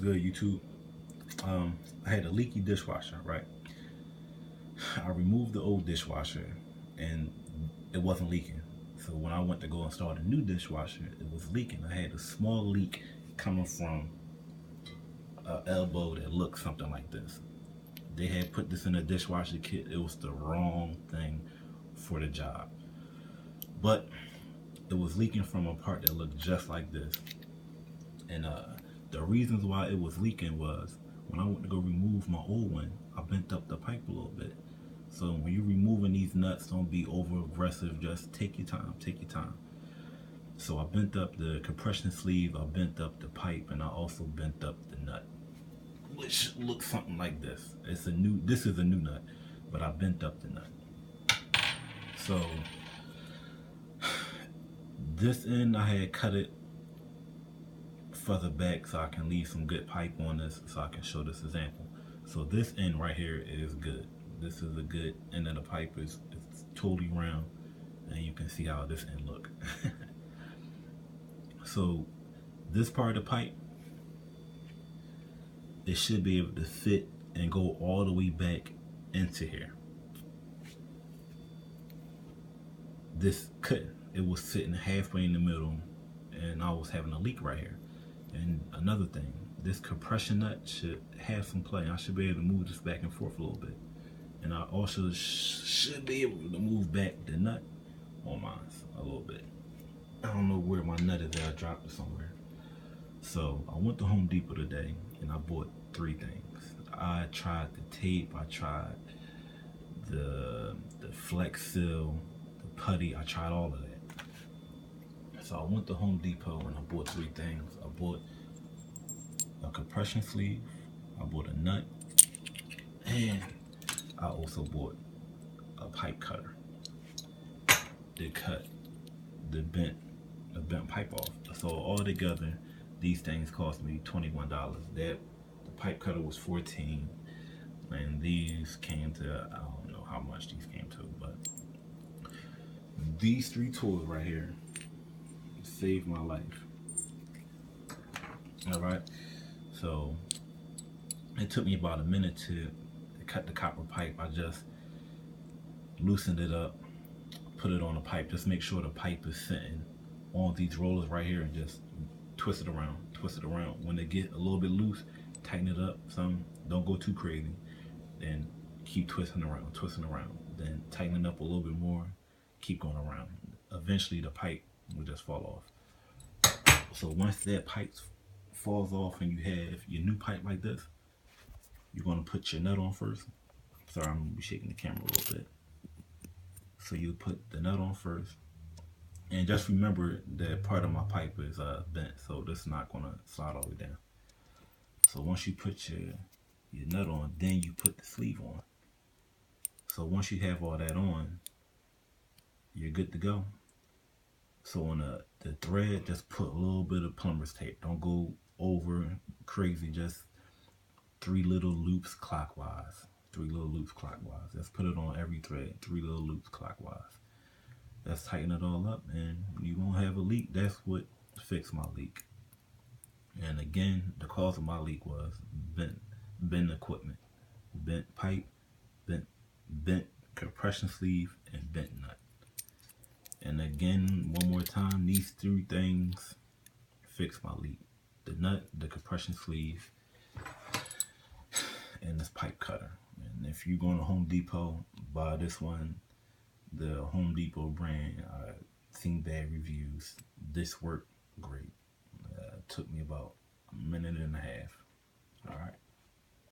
Good YouTube. I had a leaky dishwasher, right? I removed the old dishwasher and it wasn't leaking. So when I went to go install the new dishwasher, it was leaking. I had a small leak coming from an elbow that looked something like this. They had put this in a dishwasher kit. It was the wrong thing for the job. But it was leaking from a part that looked just like this. And the reasons why it was leaking was when I went to go remove my old one, I bent up the pipe a little bit. So when you're removing these nuts, don't be over aggressive. Just take your time, take your time. So I bent up the compression sleeve, I bent up the pipe, and I also bent up the nut, which looks something like this. This is a new nut, but I bent up the nut. So this end I had cut it further back so I can leave some good pipe on this so I can show this example. So this end right here is good. This is a good end of the pipe. It's totally round, and you can see how this end look. So this part of the pipe, it should be able to fit and go all the way back into here. This couldn't. It was sitting halfway in the middle, and I was having a leak right here. And another thing, this compression nut should have some play. I should be able to move this back and forth a little bit. And I also should be able to move back the nut on mine a little bit. I don't know where my nut is at. I dropped it somewhere. So I went to Home Depot today and I bought 3 things. I tried the tape, I tried the flex seal, the putty, I tried all of that. So I went to Home Depot and I bought 3 things. I bought a compression sleeve, I bought a nut, and I also bought a pipe cutter to cut the bent pipe off. So all together, these things cost me $21. The pipe cutter was $14, and these came to, I don't know how much these came to, but these 3 tools right here saved my life. All right, so it took me about a minute to cut the copper pipe. I just loosened it up, put it on the pipe, just make sure the pipe is sitting on these rollers right here, and just twist it around. When they get a little bit loose, tighten it up some. Don't go too crazy. Then keep twisting around. Then tighten it up a little bit more. Keep going around. Eventually the pipe will just fall off. So once that pipe falls off and you have your new pipe like this, you're gonna put your nut on first. Sorry, I'm gonna be shaking the camera a little bit. So you put the nut on first. And just remember that part of my pipe is bent, so this is not gonna slide all the way down. So once you put your nut on, then you put the sleeve on. So once you have all that on, you're good to go. So on the thread, just put a little bit of plumber's tape. Don't go over crazy, just 3 little loops clockwise. 3 little loops clockwise. Just put it on every thread, 3 little loops clockwise. Let's tighten it all up and you won't have a leak. That's what fixed my leak. And again, the cause of my leak was bent equipment, bent pipe, bent compression sleeve, and bent nut. And again, one more time, these 3 things fixed my leak. The nut, the compression sleeve, and this pipe cutter. And if you're going to Home Depot, buy this one. The Home Depot brand, I've seen bad reviews. This worked great. It took me about a minute and a half.